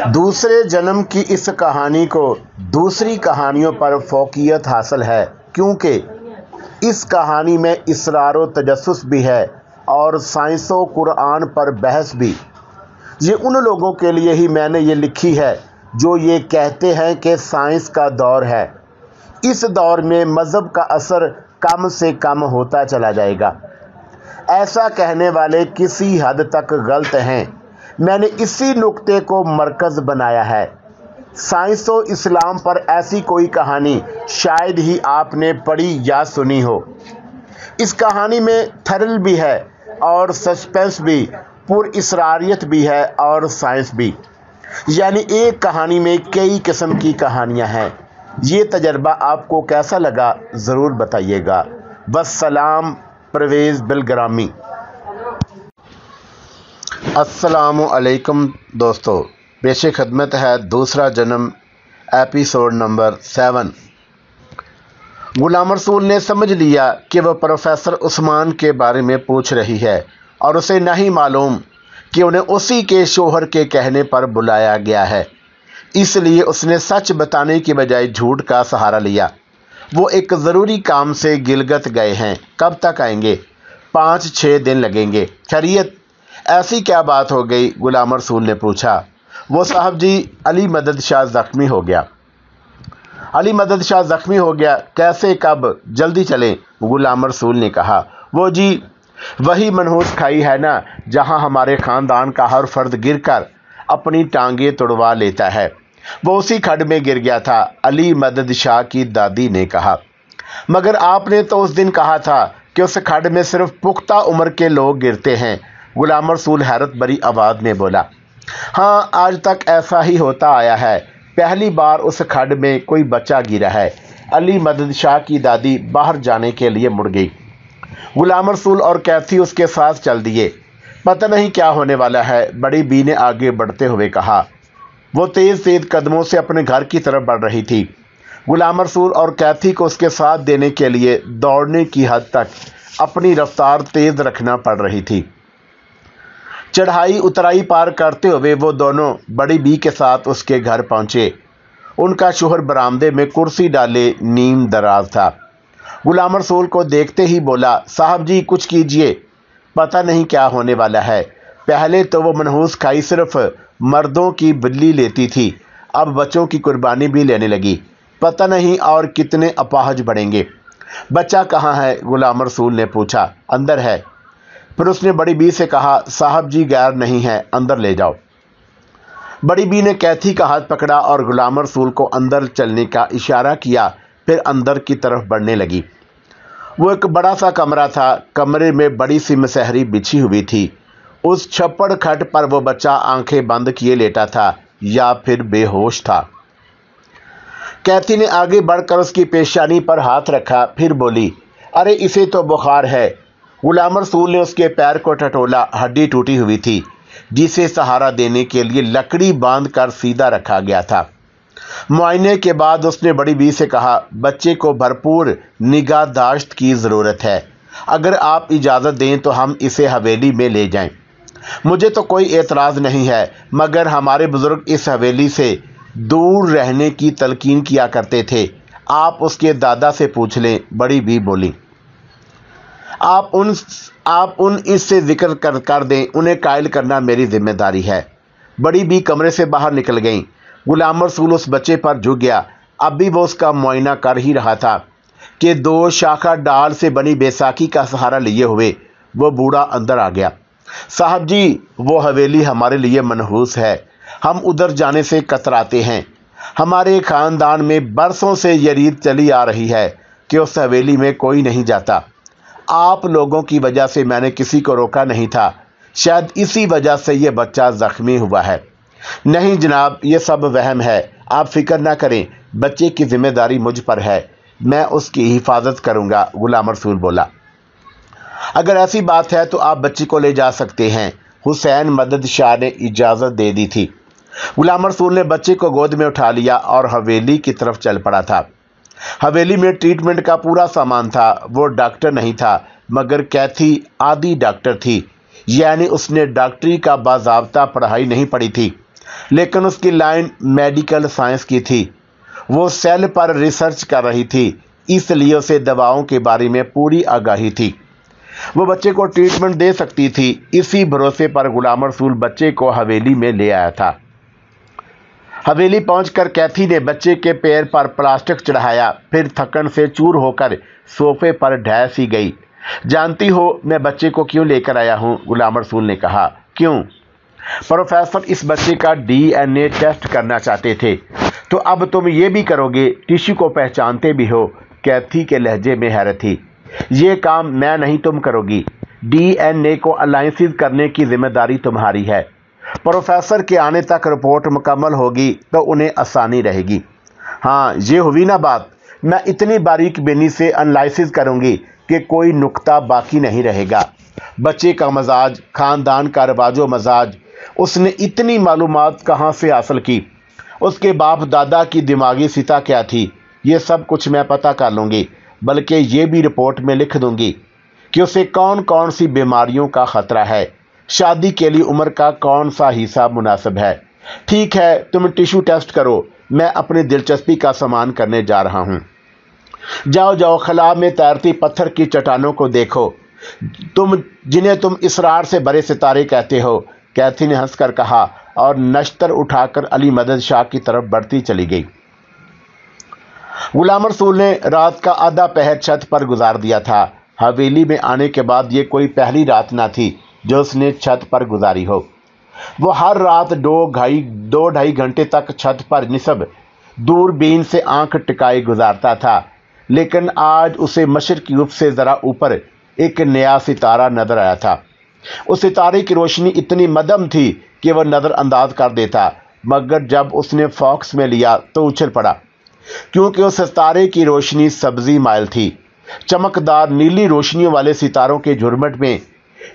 दूसरे जन्म की इस कहानी को दूसरी कहानियों पर फौकियत हासिल है, क्योंकि इस कहानी में इसरार व तजस्सुस भी है और साइंस व कुरान पर बहस भी। ये उन लोगों के लिए ही मैंने ये लिखी है जो ये कहते हैं कि साइंस का दौर है। इस दौर में मज़हब का असर कम से कम होता चला जाएगा। ऐसा कहने वाले किसी हद तक गलत हैं। मैंने इसी नुक्ते को मरकज़ बनाया है। साइंस व इस्लाम पर ऐसी कोई कहानी शायद ही आपने पढ़ी या सुनी हो। इस कहानी में थ्रिल भी है और सस्पेंस भी, पुरइसरारियत भी है और साइंस भी। यानी एक कहानी में कई किस्म की कहानियां हैं। ये तजर्बा आपको कैसा लगा ज़रूर बताइएगा। वस्सलाम। परवेज़ बिलग्रामी। अस्सलामु अलैकुम दोस्तों, पेश खदमत है दूसरा जन्म एपिसोड नंबर 7। गुलाम रसूल ने समझ लिया कि वह प्रोफेसर उस्मान के बारे में पूछ रही है और उसे नहीं मालूम कि उन्हें उसी के शोहर के कहने पर बुलाया गया है। इसलिए उसने सच बताने की बजाय झूठ का सहारा लिया। वो एक ज़रूरी काम से गिलगत गए हैं। कब तक आएंगे? 5-6 दिन लगेंगे। खैरियत, ऐसी क्या बात हो गई? गुलाम रसूल ने पूछा। वो साहब जी, अली मदद शाह ज़ख्मी हो गया। अली मदद शाह ज़ख्मी हो गया? कैसे, कब? जल्दी चलें, गुलाम रसूल ने कहा। वो जी, वही मनहूस खाई है ना, जहां हमारे ख़ानदान का हर फर्द गिरकर अपनी टांगें तुड़वा लेता है। वो उसी खड्ड में गिर गया था, अली मदद शाह की दादी ने कहा। मगर आपने तो उस दिन कहा था कि उस खड्ड में सिर्फ पुख्ता उम्र के लोग गिरते हैं, गुलाम रसूल हैरत भरी आवाज़ में बोला। हाँ, आज तक ऐसा ही होता आया है। पहली बार उस खड्ड में कोई बच्चा गिरा है। अली मदद शाह की दादी बाहर जाने के लिए मुड़ गई। गुलाम रसूल और कैथी उसके साथ चल दिए। पता नहीं क्या होने वाला है, बड़ी बी ने आगे बढ़ते हुए कहा। वो तेज़ तेज़ कदमों से अपने घर की तरफ बढ़ रही थी। गुलाम रसूल और कैथी को उसके साथ देने के लिए दौड़ने की हद तक अपनी रफ्तार तेज़ रखना पड़ रही थी। चढ़ाई उतराई पार करते हुए वो दोनों बड़ी बी के साथ उसके घर पहुँचे। उनका शोहर बरामदे में कुर्सी डाले नीम दराज था। गुलाम रसूल को देखते ही बोला, साहब जी कुछ कीजिए, पता नहीं क्या होने वाला है। पहले तो वो मनहूस खाई सिर्फ मर्दों की बिल्ली लेती थी, अब बच्चों की कुर्बानी भी लेने लगी। पता नहीं और कितने अपाहज बढ़ेंगे। बच्चा कहाँ है? गुलाम रसूल ने पूछा। अंदर है। फिर उसने बड़ी बी से कहा, साहब जी गैर नहीं है, अंदर ले जाओ। बड़ी बी ने कैथी का हाथ पकड़ा और गुलाम रसूल को अंदर चलने का इशारा किया। फिर अंदर की तरफ बढ़ने लगी। वो एक बड़ा सा कमरा था। कमरे में बड़ी सी मसहरी बिछी हुई थी। उस छप्पड़ खट पर वो बच्चा आंखें बंद किए लेटा था या फिर बेहोश था। कैथी ने आगे बढ़कर उसकी पेशानी पर हाथ रखा, फिर बोली, अरे इसे तो बुखार है। गुलाम रसूल ने उसके पैर को टटोला। हड्डी टूटी हुई थी, जिसे सहारा देने के लिए लकड़ी बांध कर सीधा रखा गया था। मुआयने के बाद उसने बड़ी बी से कहा, बच्चे को भरपूर निगाहदाश्त की ज़रूरत है। अगर आप इजाज़त दें तो हम इसे हवेली में ले जाएं। मुझे तो कोई एतराज़ नहीं है, मगर हमारे बुज़ुर्ग इस हवेली से दूर रहने की तलकीन किया करते थे। आप उसके दादा से पूछ लें, बड़ी बी बोली। आप उन इससे जिक्र कर दें, उन्हें कायल करना मेरी जिम्मेदारी है। बड़ी बी कमरे से बाहर निकल गई। गुलाम रसूल उस बच्चे पर झुक गया। अब भी वो उसका मुआयना कर ही रहा था कि 2 शाखा डाल से बनी बैसाखी का सहारा लिए हुए वो बूढ़ा अंदर आ गया। साहब जी, वो हवेली हमारे लिए मनहूस है, हम उधर जाने से कतराते हैं। हमारे ख़ानदान में बरसों से ये रीत चली आ रही है कि उस हवेली में कोई नहीं जाता। आप लोगों की वजह से मैंने किसी को रोका नहीं था। शायद इसी वजह से ये बच्चा ज़ख्मी हुआ है। नहीं जनाब, ये सब वहम है। आप फिक्र ना करें, बच्चे की जिम्मेदारी मुझ पर है, मैं उसकी हिफाजत करूँगा, गुलाम रसूल बोला। अगर ऐसी बात है तो आप बच्ची को ले जा सकते हैं। हुसैन मदद शाह ने इजाज़त दे दी थी। गुलाम रसूल ने बच्चे को गोद में उठा लिया और हवेली की तरफ चल पड़ा था। हवेली में ट्रीटमेंट का पूरा सामान था। वो डॉक्टर नहीं था, मगर कैथी आदि डॉक्टर थी, यानी उसने डॉक्टरी का बाज़ाब्ता पढ़ाई नहीं पढ़ी थी। लेकिन उसकी लाइन मेडिकल साइंस की थी। वो सेल पर रिसर्च कर रही थी, इसलिए उसे दवाओं के बारे में पूरी आगाही थी। वो बच्चे को ट्रीटमेंट दे सकती थी। इसी भरोसे पर गुलाम रसूल बच्चे को हवेली में ले आया था। हवेली पहुंचकर कैथी ने बच्चे के पैर पर प्लास्टिक चढ़ाया, फिर थकन से चूर होकर सोफे पर ढह सी गई। जानती हो मैं बच्चे को क्यों लेकर आया हूं? गुलाम रसूल ने कहा। क्यों? प्रोफेसर इस बच्चे का DNA टेस्ट करना चाहते थे। तो अब तुम ये भी करोगे? टिश्यू को पहचानते भी हो? कैथी के लहजे में हैरत थी। ये काम मैं नहीं, तुम करोगी। DNA को एनालिसिस करने की जिम्मेदारी तुम्हारी है। प्रोफेसर के आने तक रिपोर्ट मुकम्मल होगी तो उन्हें आसानी रहेगी। हाँ, ये हुई ना बात। मैं इतनी बारीक बीनी से एनालिसिस करूंगी कि कोई नुक्ता बाकी नहीं रहेगा। बच्चे का मजाज, खानदान का रवाजो मजाज, उसने इतनी मालूमात कहाँ से हासिल की? उसके बाप दादा की दिमागी सतह क्या थी? ये सब कुछ मैं पता कर लूँगी, बल्कि ये भी रिपोर्ट में लिख दूंगी कि उसे कौन कौन सी बीमारियों का खतरा है, शादी के लिए उम्र का कौन सा हिस्सा मुनासिब है। ठीक है, तुम टिश्यू टेस्ट करो, मैं अपनी दिलचस्पी का सामान करने जा रहा हूँ। जाओ जाओ, खला में तैरती पत्थर की चट्टानों को देखो, जिन्हें तुम इसरार से बड़े सितारे कहते हो। कैथी ने हंसकर कहा और नश्तर उठाकर अली मदद शाह की तरफ बढ़ती चली गई। गुलाम रसूल ने रात का आधा पहर छत पर गुजार दिया था। हवेली में आने के बाद ये कोई पहली रात ना थी जो उसने छत पर गुजारी हो। वो हर रात दो ढाई घंटे तक छत पर निस्ब दूरबीन से आंख टिकाए गुजारता था। लेकिन आज उसे मशरिकी रूप से ज़रा ऊपर एक नया सितारा नजर आया था। उस सितारे की रोशनी इतनी मदम थी कि वह नज़रअंदाज कर देता, मगर जब उसने फॉक्स में लिया तो उछल पड़ा, क्योंकि उस सितारे की रोशनी सब्जी माइल थी। चमकदार नीली रोशनियों वाले सितारों के झुरमुट में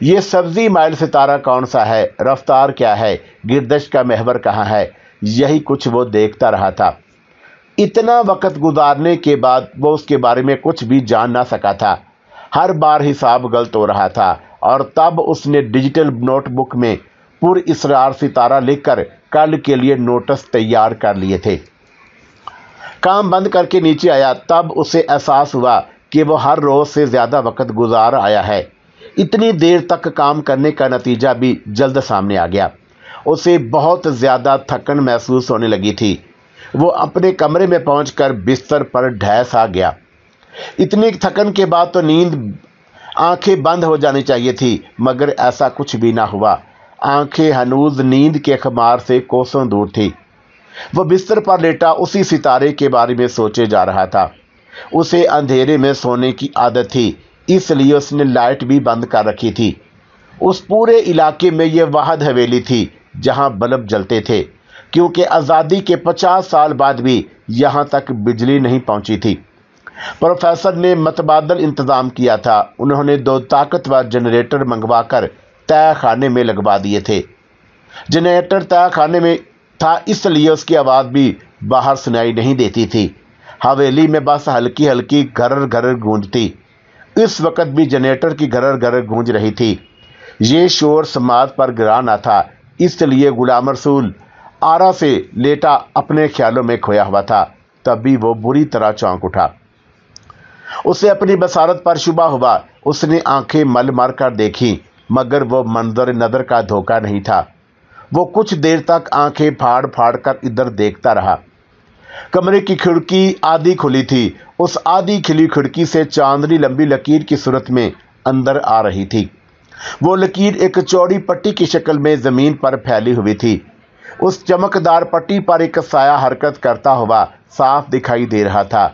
ये सब्जी माइल सितारा कौन सा है, रफ्तार क्या है, गिरदश का महवर कहाँ है, यही कुछ वो देखता रहा था। इतना वक्त गुजारने के बाद वो उसके बारे में कुछ भी जान ना सका था। हर बार हिसाब गलत हो रहा था और तब उसने डिजिटल नोटबुक में पुर इसरार सितारा लिखकर कल के लिए नोटिस तैयार कर लिए थे। काम बंद करके नीचे आया, तब उसे एहसास हुआ कि वो हर रोज़ से ज़्यादा वक्त गुजार आया है। इतनी देर तक काम करने का नतीजा भी जल्द सामने आ गया। उसे बहुत ज़्यादा थकन महसूस होने लगी थी। वो अपने कमरे में पहुंचकर बिस्तर पर ढह सा गया। इतनी थकन के बाद तो आंखें बंद हो जानी चाहिए थी, मगर ऐसा कुछ भी ना हुआ। आंखें हनूज नींद के खुमार से कोसों दूर थी। वह बिस्तर पर लेटा उसी सितारे के बारे में सोचे जा रहा था। उसे अंधेरे में सोने की आदत थी, इसलिए उसने लाइट भी बंद कर रखी थी। उस पूरे इलाके में यह वाहद हवेली थी जहां बल्ब जलते थे, क्योंकि आज़ादी के 50 साल बाद भी यहां तक बिजली नहीं पहुंची थी। प्रोफेसर ने मतबादल इंतज़ाम किया था। उन्होंने 2 ताकतवर जनरेटर मंगवाकर तय खाने में लगवा दिए थे। जनरेटर तय खाने में था, इसलिए उसकी आवाज़ भी बाहर सुनाई नहीं देती थी। हवेली में बस हल्की हल्की घरर घरर गूंजती। इस वक्त भी जनरेटर की घरर घरर गूंज रही थी। ये शोर समाज पर गिरा न था, इसलिए गुलाम रसूल आरा से लेटा अपने ख्यालों में खोया हुआ था। तभी वो बुरी तरह चौंक उठा। उसे अपनी बसारत पर शुबा हुआ। उसने आंखें मल मार कर देखी, मगर वो मंजर नज़र का धोखा नहीं था। वो कुछ देर तक आंखें फाड़ फाड़ कर इधर देखता रहा। कमरे की खिड़की आधी खुली थी। उस आधी खिली खिड़की से चांदनी लंबी लकीर की सूरत में अंदर आ रही थी। वो लकीर एक चौड़ी पट्टी की शक्ल में ज़मीन पर फैली हुई थी। उस चमकदार पट्टी पर एक साया हरकत करता हुआ साफ दिखाई दे रहा था।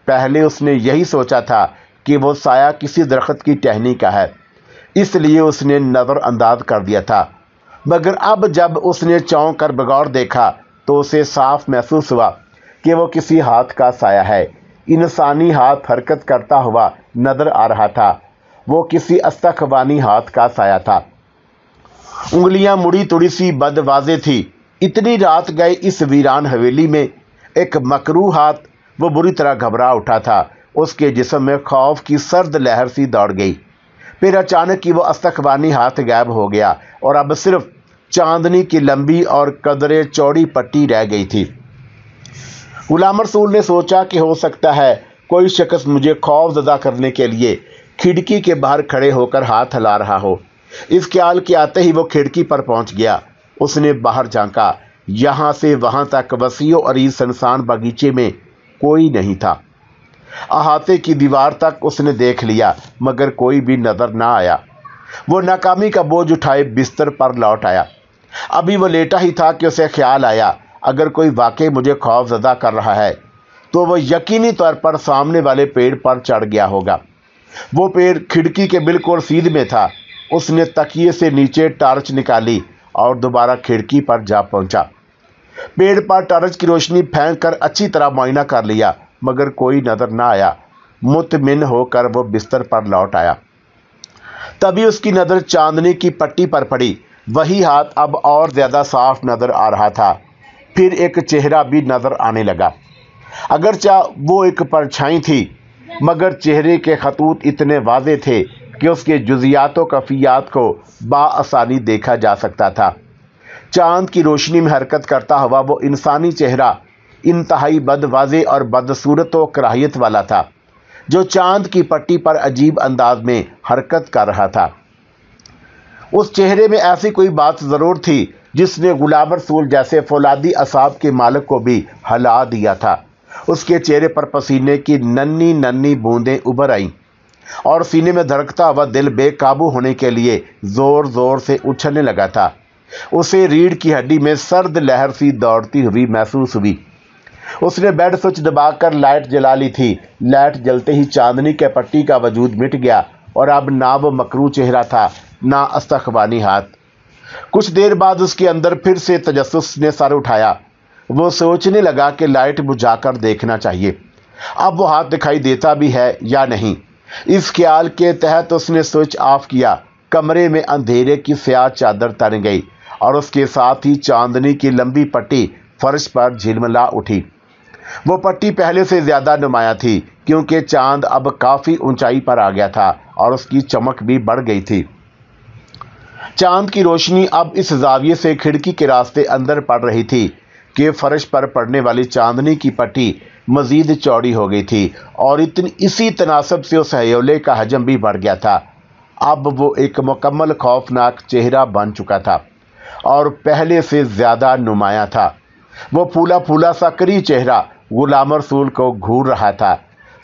पहले उसने यही सोचा था कि वो साया किसी दरख्त की टहनी का है, इसलिए उसने नज़रअंदाज कर दिया था। मगर अब जब उसने चौंक कर बगौर देखा तो उसे साफ महसूस हुआ कि वो किसी हाथ का साया है। इंसानी हाथ हरकत करता हुआ नजर आ रहा था। वो किसी अस्तखवानी हाथ का साया था। उंगलियां मुड़ी तुड़ी सी बदवाजे थी। इतनी रात गए इस वीरान हवेली में एक मकरू हाथ। वो बुरी तरह घबरा उठा था। उसके जिस्म में खौफ की सर्द लहर सी दौड़ गई। फिर अचानक ही वो अस्तखवानी हाथ गायब हो गया और अब सिर्फ चांदनी की लंबी और कदरे चौड़ी पट्टी रह गई थी। गुलाम रसूल ने सोचा कि हो सकता है कोई शख्स मुझे खौफजदा करने के लिए खिड़की के बाहर खड़े होकर हाथ हिला रहा हो। इस ख्याल के आते ही वो खिड़की पर पहुंच गया। उसने बाहर झांका। यहाँ से वहाँ तक वसीओ अरीज सुनसान बगीचे में कोई नहीं था। अहाते की दीवार तक उसने देख लिया मगर कोई भी नजर ना आया। वो नाकामी का बोझ उठाए बिस्तर पर लौट आया। अभी वो लेटा ही था कि उसे ख्याल आया, अगर कोई वाकई मुझे खौफजदा कर रहा है तो वो यकीनी तौर पर सामने वाले पेड़ पर चढ़ गया होगा। वो पेड़ खिड़की के बिल्कुल सीध में था। उसने तकिए से नीचे टार्च निकाली और दोबारा खिड़की पर जा पहुंचा। पेड़ पर टार्च की रोशनी फेंक कर अच्छी तरह मुआयना कर लिया मगर कोई नजर ना आया। मुतमिन होकर वो बिस्तर पर लौट आया। तभी उसकी नज़र चांदनी की पट्टी पर पड़ी। वही हाथ अब और ज़्यादा साफ नज़र आ रहा था। फिर एक चेहरा भी नज़र आने लगा। अगरचा वो एक परछाई थी मगर चेहरे के खतूत इतने वाज़े थे कि उसके जुज़ियात व कफ़ियात को बाआसानी देखा जा सकता था। चांद की रोशनी में हरकत करता हुआ वो इंसानी चेहरा इंतहाई बदवाज़े और बदसूरत व कराहियत वाला था, जो चांद की पट्टी पर अजीब अंदाज में हरकत कर रहा था। उस चेहरे में ऐसी कोई बात ज़रूर थी जिसने गुलाम रसूल जैसे फौलादी असाब के मालिक को भी हिला दिया था। उसके चेहरे पर पसीने की नन्ही नन्ही बूंदें उभर आईं और सीने में धड़कता हुआ दिल बेकाबू होने के लिए ज़ोर ज़ोर से उछलने लगा था। उसे रीढ़ की हड्डी में सर्द लहर सी दौड़ती हुई महसूस हुई। उसने बेड स्विच दबाकर लाइट जला ली थी। लाइट जलते ही चांदनी के पट्टी का वजूद मिट गया और अब ना वो मकरू चेहरा था ना अस्तखवानी हाथ। कुछ देर बाद उसके अंदर फिर से तजस्सुस ने सर उठाया। वो सोचने लगा कि लाइट बुझाकर देखना चाहिए, अब वो हाथ दिखाई देता भी है या नहीं। इस ख्याल के तहत उसने स्विच ऑफ किया। कमरे में अंधेरे की स्याह चादर तन गई और उसके साथ ही चांदनी की लंबी पट्टी फर्श पर झिलमिला उठी। वो पट्टी पहले से ज़्यादा नुमाया थी क्योंकि चांद अब काफ़ी ऊंचाई पर आ गया था और उसकी चमक भी बढ़ गई थी। चांद की रोशनी अब इस जाविये से खिड़की के रास्ते अंदर पड़ रही थी कि फर्श पर पड़ने वाली चांदनी की पट्टी मज़ीद चौड़ी हो गई थी और इसी तनासब से उस हयोले का हजम भी बढ़ गया था। अब वो एक मुकम्मल खौफनाक चेहरा बन चुका था और पहले से ज़्यादा नुमाया था। वो फूला फूला सा करी चेहरा गुलाम रसूल को घूर रहा था।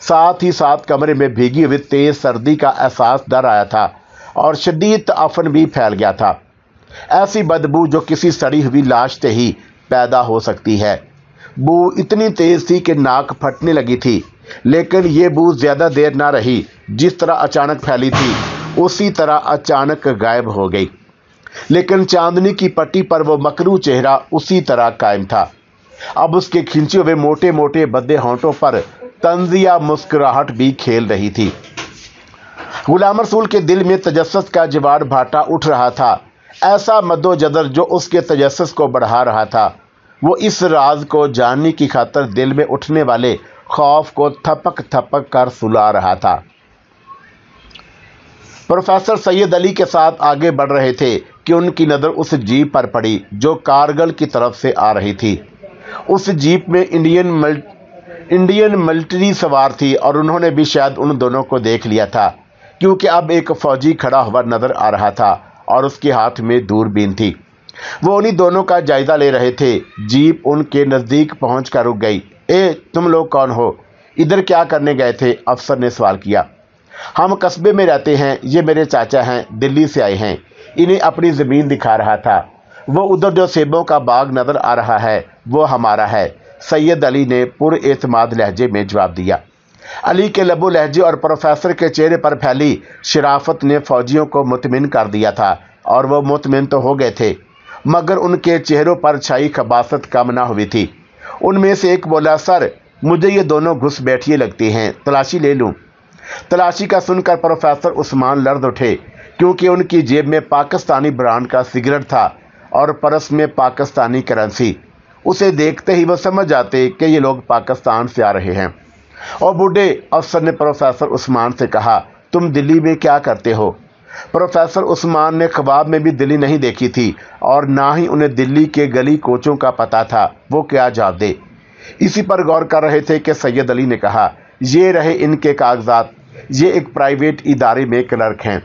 साथ ही साथ कमरे में भीगी हुई तेज़ सर्दी का एहसास डर आया था और शदीद ताफन भी फैल गया था। ऐसी बदबू जो किसी सड़ी हुई लाश से ही पैदा हो सकती है। बू इतनी तेज़ थी कि नाक फटने लगी थी, लेकिन ये बू ज़्यादा देर ना रही। जिस तरह अचानक फैली थी उसी तरह अचानक गायब हो गई, लेकिन चांदनी की पट्टी पर वो मकरू चेहरा उसी तरह कायम था। अब उसके खिंचे हुए मोटे मोटे बद्दे होंठों पर तंजिया मुस्कुराहट भी खेल रही थी। गुलाम रसूल के दिल में तजस्सुस का जवार भाटा उठ रहा था, ऐसा मद्दोजदर जो उसके तजस्सुस को बढ़ा रहा था। वो इस राज को जानने की खातिर दिल में उठने वाले खौफ को थपक थपक कर सुला रहा था। प्रोफेसर सैयद अली के साथ आगे बढ़ रहे थे कि उनकी नज़र उस जीप पर पड़ी जो कारगिल की तरफ से आ रही थी। उस जीप में इंडियन मिलिट्री सवार थी और उन्होंने भी शायद उन दोनों को देख लिया था क्योंकि अब एक फ़ौजी खड़ा हुआ नज़र आ रहा था और उसके हाथ में दूरबीन थी। वो उन्हीं दोनों का जायज़ा ले रहे थे। जीप उनके नज़दीक पहुँच कर रुक गई। तुम लोग कौन हो? इधर क्या करने गए थे? अफसर ने सवाल किया। हम कस्बे में रहते हैं, ये मेरे चाचा हैं, दिल्ली से आए हैं। इन्हें अपनी ज़मीन दिखा रहा था। वो उधर जो सेबों का बाग नज़र आ रहा है वो हमारा है, सैयद अली ने पुरएतमाद लहजे में जवाब दिया। अली के लबो लहजे और प्रोफेसर के चेहरे पर फैली शराफत ने फ़ौजियों को मुतमिन कर दिया था और वो मुतमिन तो हो गए थे, मगर उनके चेहरों पर छाई खबासत कम ना हुई थी। उनमें से एक बोला, सर मुझे ये दोनों घुसपैठिए लगती हैं, तलाशी ले लूँ? तलाशी का सुनकर प्रोफेसर उस्मान लर्ज़ उठे क्योंकि उनकी जेब में पाकिस्तानी ब्रांड का सिगरेट था और परस में पाकिस्तानी करेंसी। उसे देखते ही वो समझ जाते कि ये लोग पाकिस्तान से आ रहे हैं। और बूढ़े अफसर ने प्रोफेसर उस्मान से कहा, तुम दिल्ली में क्या करते हो? प्रोफेसर उस्मान ने ख्वाब में भी दिल्ली नहीं देखी थी और ना ही उन्हें दिल्ली के गली कोचों का पता था। वो क्या जवाब दे। इसी पर गौर कर रहे थे कि सैयद अली ने कहा, ये रहे इनके कागजात, ये एक प्राइवेट इदारे में क्लर्क हैं।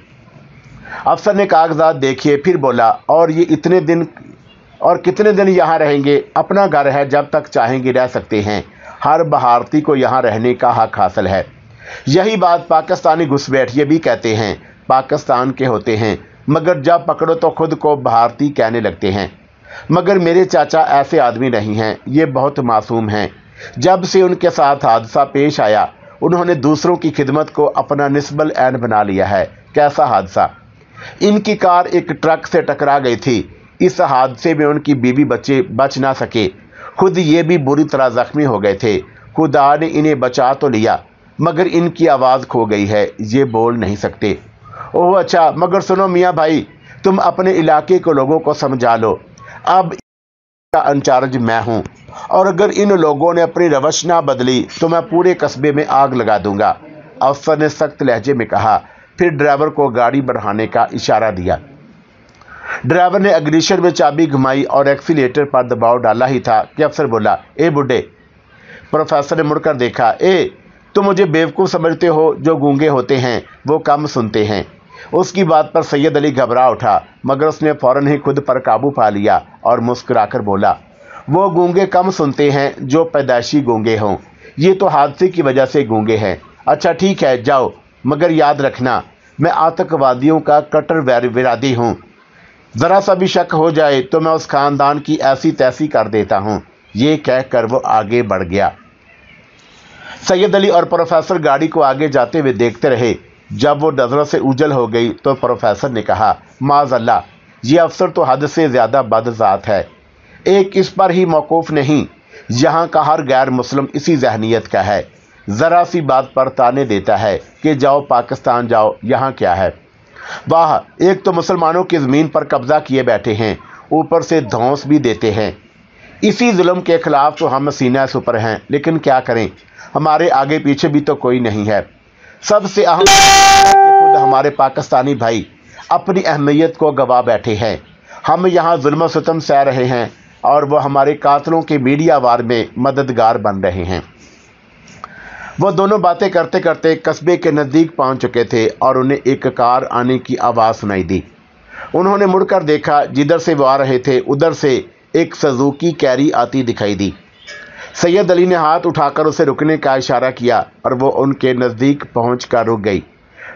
अफसर ने कागजात देखिए, फिर बोला, और ये कितने दिन यहाँ रहेंगे? अपना घर है, जब तक चाहेंगे रह सकते हैं। हर भारतीय को यहाँ रहने का हक हासिल है। यही बात पाकिस्तानी घुसपैठिए भी कहते हैं, पाकिस्तान के होते हैं, मगर जब पकड़ो तो खुद को भारतीय कहने लगते हैं। मगर मेरे चाचा ऐसे आदमी नहीं हैं, ये बहुत मासूम हैं। जब से उनके साथ हादसा पेश आया, उन्होंने दूसरों की खिदमत को अपना निस्बल ऐन बना लिया है। कैसा हादसा? इनकी कार एक ट्रक से टकरा गई थी। इस हादसे में उनकी बीवी बच्चे बच ना सके, खुद ये भी बुरी तरह जख्मी हो गए थे। खुदा ने इन्हें बचा तो लिया, मगर इनकी आवाज़ खो गई है, ये बोल नहीं सकते। ओह अच्छा, मगर सुनो मियाँ भाई, तुम अपने इलाके के लोगों को समझा लो। अब इसका इंचार्ज मैं हूँ, और अगर इन लोगों ने अपनी रवश ना बदली तो मैं पूरे कस्बे में आग लगा दूंगा। अफसर ने सख्त लहजे में कहा, फिर ड्राइवर को गाड़ी बढ़ाने का इशारा दिया। ड्राइवर ने इग्निशन में चाबी घुमाई और एक्सीलेटर पर दबाव डाला ही था कि अफसर बोला, ए बुड्ढे। प्रोफेसर ने मुड़कर देखा, तुम मुझे बेवकूफ़ समझते हो? जो गूंगे होते हैं वो कम सुनते हैं। उसकी बात पर सैयद अली घबरा उठा, मगर उसने फौरन ही खुद पर काबू पा लिया और मुस्कुराकर बोला, वो गूंगे कम सुनते हैं जो पैदाइशी गूंगे हों। ये तो हादसे की वजह से गूंगे हैं। अच्छा ठीक है, जाओ, मगर याद रखना मैं आतंकवादियों का कट्टर विरादी हूँ। ज़रा सा भी शक हो जाए तो मैं उस ख़ानदान की ऐसी तैसी कर देता हूँ। ये कहकर वो आगे बढ़ गया। सैयद अली और प्रोफेसर गाड़ी को आगे जाते हुए देखते रहे। जब वो नज़रों से उजल हो गई तो प्रोफेसर ने कहा, माज़अल्लाह, ये अफसर तो हद से ज़्यादा बदज़ात है। एक इस पर ही मौकूफ़ नहीं, यहाँ का हर गैर मुस्लिम इसी जहनीत का है। ज़रा सी बात पर ताने देता है कि जाओ पाकिस्तान जाओ, यहाँ क्या है। वाह, एक तो मुसलमानों की ज़मीन पर कब्ज़ा किए बैठे हैं, ऊपर से धौंस भी देते हैं। इसी जुल्म के ख़िलाफ़ तो हम सीना सुपर हैं, लेकिन क्या करें, हमारे आगे पीछे भी तो कोई नहीं है। सबसे अहम कि खुद हमारे पाकिस्तानी भाई अपनी अहमियत को गवा बैठे हैं। हम यहाँ जुल्म सितम सह रहे हैं और वो हमारे कातलों के मीडिया वार में मददगार बन रहे हैं। वो दोनों बातें करते करते कस्बे के नज़दीक पहुँच चुके थे और उन्हें एक कार आने की आवाज़ सुनाई दी। उन्होंने मुड़कर देखा, जिधर से वो आ रहे थे उधर से एक सुजुकी कैरी आती दिखाई दी। सैयद अली ने हाथ उठाकर उसे रुकने का इशारा किया और वो उनके नज़दीक पहुंचकर रुक गई।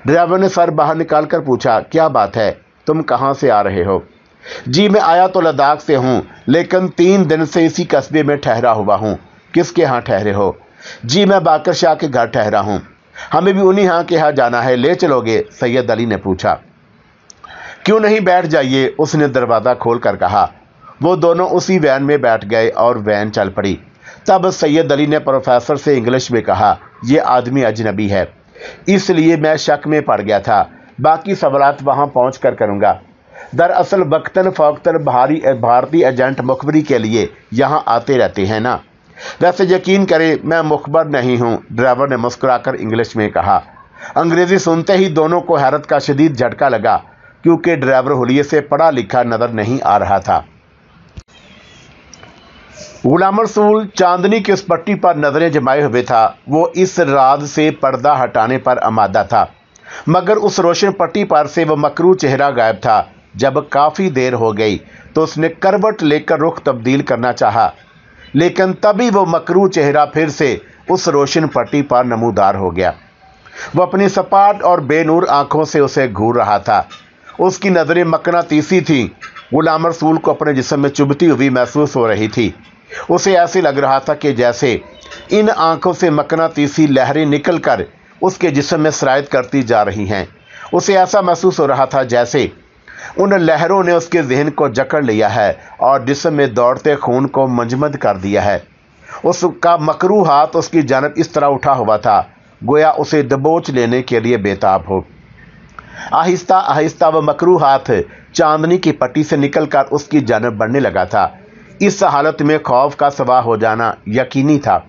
ड्राइवर ने सर बाहर निकालकर पूछा, क्या बात है, तुम कहाँ से आ रहे हो? जी मैं आया तो लद्दाख से हूँ, लेकिन 3 दिन से इसी कस्बे में ठहरा हुआ हूँ। किसके यहाँ ठहरे हो? जी मैं बाकर शाह के घर ठहरा हूँ। हमें भी उन्हीं यहाँ के यहाँ जाना है, ले चलोगे? सैयद अली ने पूछा। क्यों नहीं, बैठ जाइए, उसने दरवाज़ा खोल कर कहा। वो दोनों उसी वैन में बैठ गए और वैन चल पड़ी। तब सैयद अली ने प्रोफेसर से इंग्लिश में कहा, यह आदमी अजनबी है, इसलिए मैं शक में पड़ गया था। बाकी सवालात वहाँ पहुँच कर करूँगा। दरअसल वक्तन फ़ौक्तन भारतीय एजेंट मुखबरी के लिए यहाँ आते रहते हैं ना। वैसे यकीन करें मैं मुखबर नहीं हूँ, ड्राइवर ने मुस्कुराकर इंग्लिश में कहा। अंग्रेज़ी सुनते ही दोनों को हैरत का शदीद झटका लगा, क्योंकि ड्राइवर हुलिये से पढ़ा लिखा नज़र नहीं आ रहा था। गुलाम रसूल चांदनी की उस पट्टी पर नज़रें जमाए हुए था। वो इस राज से पर्दा हटाने पर आमादा था, मगर उस रोशन पट्टी पर से वो मकरू चेहरा गायब था। जब काफ़ी देर हो गई तो उसने करवट लेकर रुख तब्दील करना चाहा, लेकिन तभी वो मकरू चेहरा फिर से उस रोशन पट्टी पर नमूदार हो गया। वो अपनी सपाट और बेनूर आंखों से उसे घूर रहा था। उसकी नज़रें मकनातीसी थीं। गुलाम रसूल को अपने जिस्म में चुभती हुई महसूस हो रही थी। उसे ऐसे लग रहा था कि जैसे इन आंखों से मकनातीसी लहरें निकलकर उसके जिस्म में सरायत करती जा रही हैं। उसे ऐसा महसूस हो रहा था जैसे उन लहरों ने उसके जहन को जकड़ लिया है और जिस्म में दौड़ते खून को मंजमद कर दिया है। उसका मकरू हाथ उसकी जानब इस तरह उठा हुआ था, गोया उसे दबोच लेने के लिए बेताब हो। आहिस्ता आहिस्ता वह मकरू हाथ चांदनी की पट्टी से निकलकर उसकी जानब बढ़ने लगा था। इस हालत में खौफ का सवार हो जाना यकीनी था।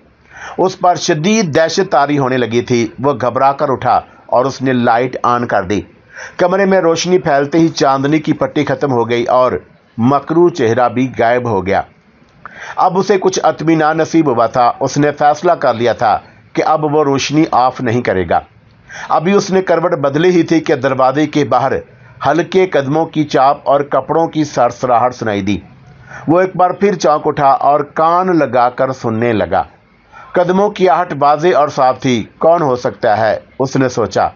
उस पर शदीद दहशत तारी होने लगी थी। वह घबरा कर उठा और उसने लाइट ऑन कर दी। कमरे में रोशनी फैलते ही चांदनी की पट्टी खत्म हो गई और मकरू चेहरा भी गायब हो गया। अब उसे कुछ इत्मीनान नसीब हुआ था। उसने फैसला कर लिया था कि अब वो रोशनी ऑफ नहीं करेगा। अभी उसने करवट बदली ही थी कि दरवाजे के बाहर हल्के कदमों की चाप और कपड़ों की सरसराहट सुनाई दी। वो एक बार फिर चौंक उठा और कान लगाकर सुनने लगा। कदमों की आहट बाजे और साफ थी। कौन हो सकता है, उसने सोचा।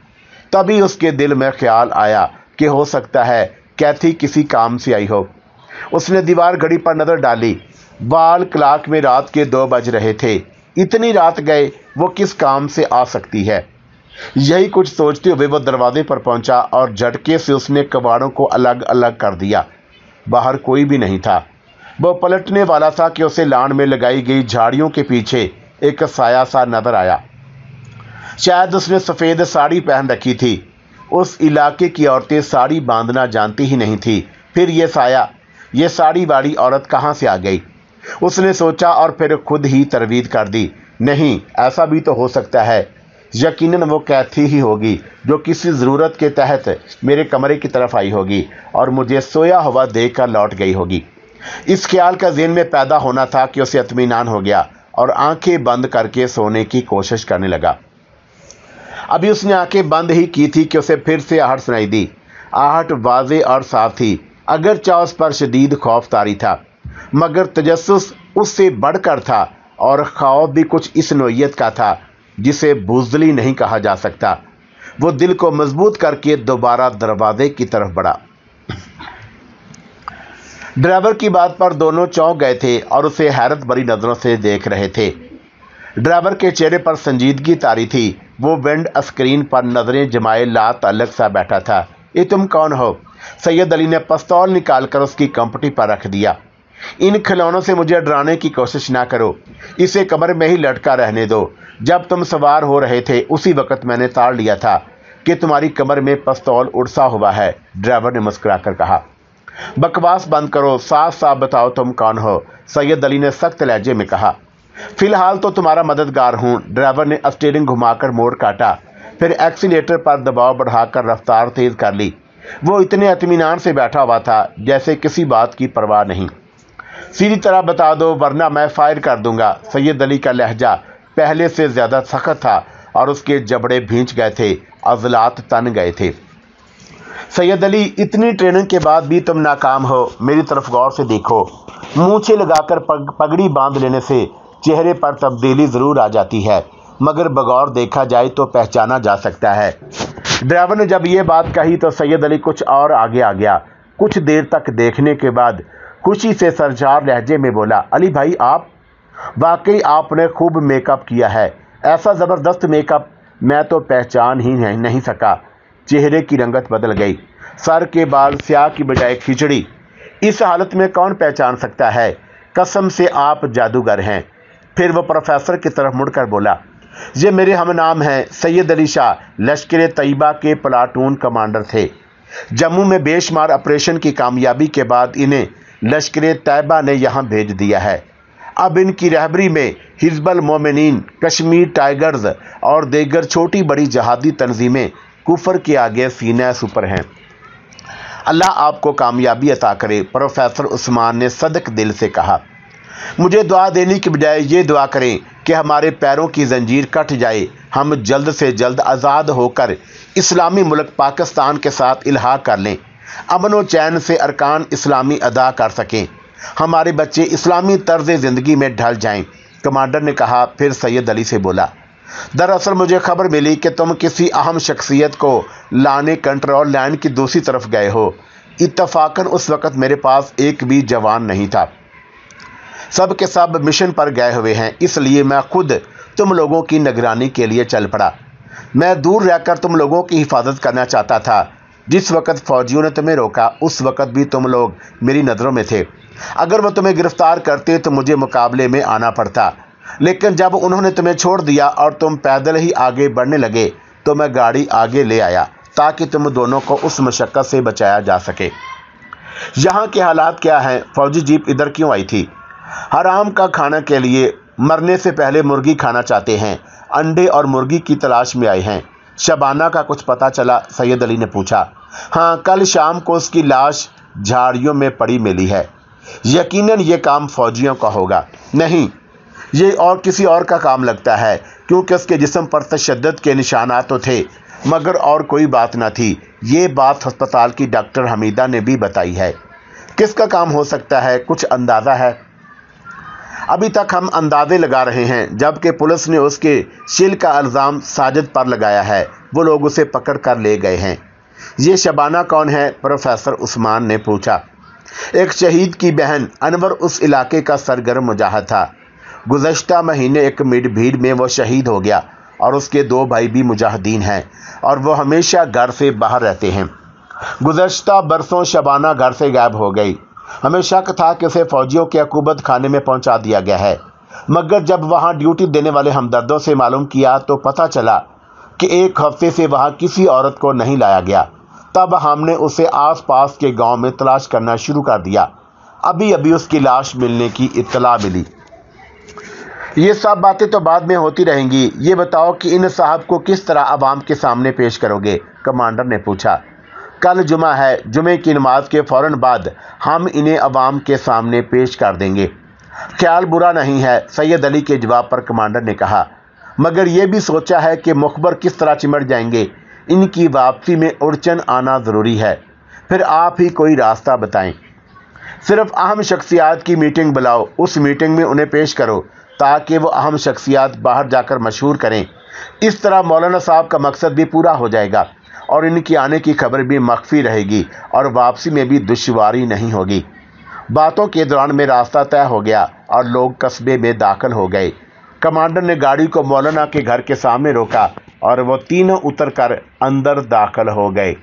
तभी उसके दिल में ख्याल आया कि हो सकता है कैथी किसी काम से आई हो। उसने दीवार घड़ी पर नजर डाली। वाल क्लॉक में रात के 2 बज रहे थे। इतनी रात गए वो किस काम से आ सकती है। यही कुछ सोचते हुए वो दरवाजे पर पहुंचा और झटके से उसने कबाड़ों को अलग अलग कर दिया। बाहर कोई भी नहीं था। वो पलटने वाला था कि उसे लान में लगाई गई झाड़ियों के पीछे एक साया सा नजर आया। शायद उसने सफ़ेद साड़ी पहन रखी थी। उस इलाके की औरतें साड़ी बांधना जानती ही नहीं थी। फिर ये साया, ये साड़ी वाली औरत कहाँ से आ गई, उसने सोचा और फिर खुद ही तरवीद कर दी। नहीं, ऐसा भी तो हो सकता है। यकीनन वो कैथी ही होगी जो किसी ज़रूरत के तहत मेरे कमरे की तरफ आई होगी और मुझे सोया हुआ देखकर लौट गई होगी। इस ख्याल का ज़हन में पैदा होना था कि उसे इत्मीनान हो गया और आंखें बंद करके सोने की कोशिश करने लगा। अभी उसने आंखें बंद ही की थी कि उसे फिर से आहट सुनाई दी। आहट वाज़े और साफ थी। अगरचे उस पर शदीद खौफ तारी था, मगर तजस्सुस उससे बढ़कर था और खौफ भी कुछ इस नोयत का था जिसे बुज़दिली नहीं कहा जा सकता। वो दिल को मजबूत करके दोबारा दरवाजे की तरफ बढ़ा। ड्राइवर की बात पर दोनों चौंक गए थे और उसे हैरत भरी नज़रों से देख रहे थे। ड्राइवर के चेहरे पर संजीदगी तारी थी। वो विंड स्क्रीन पर नजरें जमाए ला ताल्लुक सा बैठा था। ये तुम कौन हो? सैयद अली ने पिस्तौल निकालकर उसकी कंपटी पर रख दिया। इन खिलौनों से मुझे डराने की कोशिश ना करो। इसे कमरे में ही लटका रहने दो। जब तुम सवार हो रहे थे उसी वक्त मैंने ताड़ लिया था कि तुम्हारी कमर में पिस्तौल उड़सा हुआ है, ड्राइवर ने मुस्कुराकर कहा। बकवास बंद करो, साफ साफ बताओ तुम कौन हो, सैयद अली ने सख्त लहजे में कहा। फिलहाल तो तुम्हारा मददगार हूँ, ड्राइवर ने स्टीयरिंग घुमाकर मोड़ काटा, फिर एक्सीलेटर पर दबाव बढ़ाकर रफ्तार तेज कर ली। वो इतने इत्मीनान से बैठा हुआ था जैसे किसी बात की परवाह नहीं। सीधी तरह बता दो वरना मैं फायर कर दूंगा। सैयद अली का लहजा पहले से ज़्यादा सख्त था और उसके जबड़े भींच गए थे, अज़लात तन गए थे। सैयद अली, इतनी ट्रेनिंग के बाद भी तुम नाकाम हो। मेरी तरफ गौर से देखो। मूंछें लगाकर पगड़ी बांध लेने से चेहरे पर तब्दीली ज़रूर आ जाती है, मगर बगौर देखा जाए तो पहचाना जा सकता है। ड्राइवर ने जब ये बात कही तो सैयद अली कुछ और आगे आ गया। कुछ देर तक देखने के बाद खुशी से सरजार लहजे में बोला, अली भाई आप, वाकई आपने खूब मेकअप किया है। ऐसा ज़बरदस्त मेकअप मैं तो पहचान ही नहीं सका। चेहरे की रंगत बदल गई। सर के बाल स्याह की बजाय खिचड़ी। इस हालत में कौन पहचान सकता है? कसम से आप जादूगर हैं। फिर वो प्रोफेसर की तरफ मुड़कर बोला, ये मेरे हम नाम हैं सैयद अली शाह, लश्कर तैयबा के प्लाटून कमांडर थे। जम्मू में बेशुमार ऑपरेशन की कामयाबी के बाद इन्हें लश्कर तैयबा ने यहाँ भेज दिया है। अब इनकी रहबरी में हिज़्बुल मोमिनीन, कश्मीर टाइगर्स और दीगर छोटी बड़ी जहादी तंजीमें कुफर के आगे सीना सुपर हैं। अल्लाह आपको कामयाबी अता करे, प्रोफेसर उस्मान ने सदक दिल से कहा। मुझे दुआ देने की बजाय ये दुआ करें कि हमारे पैरों की जंजीर कट जाए, हम जल्द से जल्द आज़ाद होकर इस्लामी मुल्क पाकिस्तान के साथ इल्हाक कर लें, अमन व चैन से अरकान इस्लामी अदा कर सकें, हमारे बच्चे इस्लामी तर्ज ज़िंदगी में ढल जाएं, कमांडर ने कहा। फिर सैयद अली से बोला, दरअसल मुझे खबर मिली कि तुम किसी अहम शख्सियत को लाने कंट्रोल लाइन की दूसरी तरफ गए हो। इत्तफाकन उस वक़्त मेरे पास एक भी जवान नहीं था। सब के सब मिशन पर गए हुए हैं, इसलिए मैं खुद तुम लोगों की निगरानी के लिए चल पड़ा। मैं दूर रहकर तुम लोगों की हिफाजत करना चाहता था। जिस वक़्त फौजियों ने तुम्हें रोका उस वक़्त भी तुम लोग मेरी नज़रों में थे। अगर वो तुम्हें गिरफ्तार करते तो मुझे मुकाबले में आना पड़ता, लेकिन जब उन्होंने तुम्हें छोड़ दिया और तुम पैदल ही आगे बढ़ने लगे तो मैं गाड़ी आगे ले आया ताकि तुम दोनों को उस मशक्क़त से बचाया जा सके। यहाँ के हालात क्या हैं? फौजी जीप इधर क्यों आई थी? हराम का खाना के लिए मरने से पहले मुर्गी खाना चाहते हैं, अंडे और मुर्गी की तलाश में आए हैं। शबाना का कुछ पता चला? सैयद अली ने पूछा। हाँ, कल शाम को उसकी लाश झाड़ियों में पड़ी मिली है। यकीनन ये काम फौजियों का होगा। नहीं, ये और किसी और का काम लगता है, क्योंकि उसके जिस्म पर तशद्दुद के निशानात तो थे, मगर और कोई बात न थी। ये बात अस्पताल की डॉक्टर हमीदा ने भी बताई है। किसका काम हो सकता है? कुछ अंदाज़ा है? अभी तक हम अंदाजे लगा रहे हैं, जबकि पुलिस ने उसके शिल का इल्ज़ाम साजिद पर लगाया है। वो लोग उसे पकड़ कर ले गए हैं। ये शबाना कौन है? प्रोफेसर उस्मान ने पूछा। एक शहीद की बहन। अनवर उस इलाके का सरगर्म मुजाहिद था। गुज़श्ता महीने एक भीड़ में वो शहीद हो गया और उसके 2 भाई भी मुजाहिदीन हैं और वो हमेशा घर से बाहर रहते हैं। गुज़श्ता बरसों शबाना घर से गायब हो गई। हमें शक था कि उसे फौजियों के अकूबत खाने में पहुंचा दिया गया है, मगर जब वहां ड्यूटी देने वाले हमदर्दों से मालूम किया तो पता चला कि 1 हफ्ते से वहां किसी औरत को नहीं लाया गया। तब हमने उसे आसपास के गांव में तलाश करना शुरू कर दिया। अभी अभी उसकी लाश मिलने की इत्तला मिली। ये सब बातें तो बाद में होती रहेंगी। ये बताओ कि इन साहब को किस तरह अवाम के सामने पेश करोगे? कमांडर ने पूछा। कल जुमा है, जुमे की नमाज के फ़ौरन बाद हम इन्हें अवाम के सामने पेश कर देंगे। ख्याल बुरा नहीं है, सैयद अली के जवाब पर कमांडर ने कहा, मगर यह भी सोचा है कि मुखबर किस तरह चिमट जाएंगे। इनकी वापसी में उड़चन आना ज़रूरी है। फिर आप ही कोई रास्ता बताएं। सिर्फ अहम शख्सियात की मीटिंग बुलाओ, उस मीटिंग में उन्हें पेश करो ताकि वो अहम शख्सियात बाहर जाकर मशहूर करें। इस तरह मौलाना साहब का मकसद भी पूरा हो जाएगा और इनकी आने की खबर भी मख्फी रहेगी और वापसी में भी दुश्वारी नहीं होगी। बातों के दौरान में रास्ता तय हो गया और लोग कस्बे में दाखिल हो गए। कमांडर ने गाड़ी को मौलाना के घर के सामने रोका और वो तीनों उतरकर अंदर दाखिल हो गए।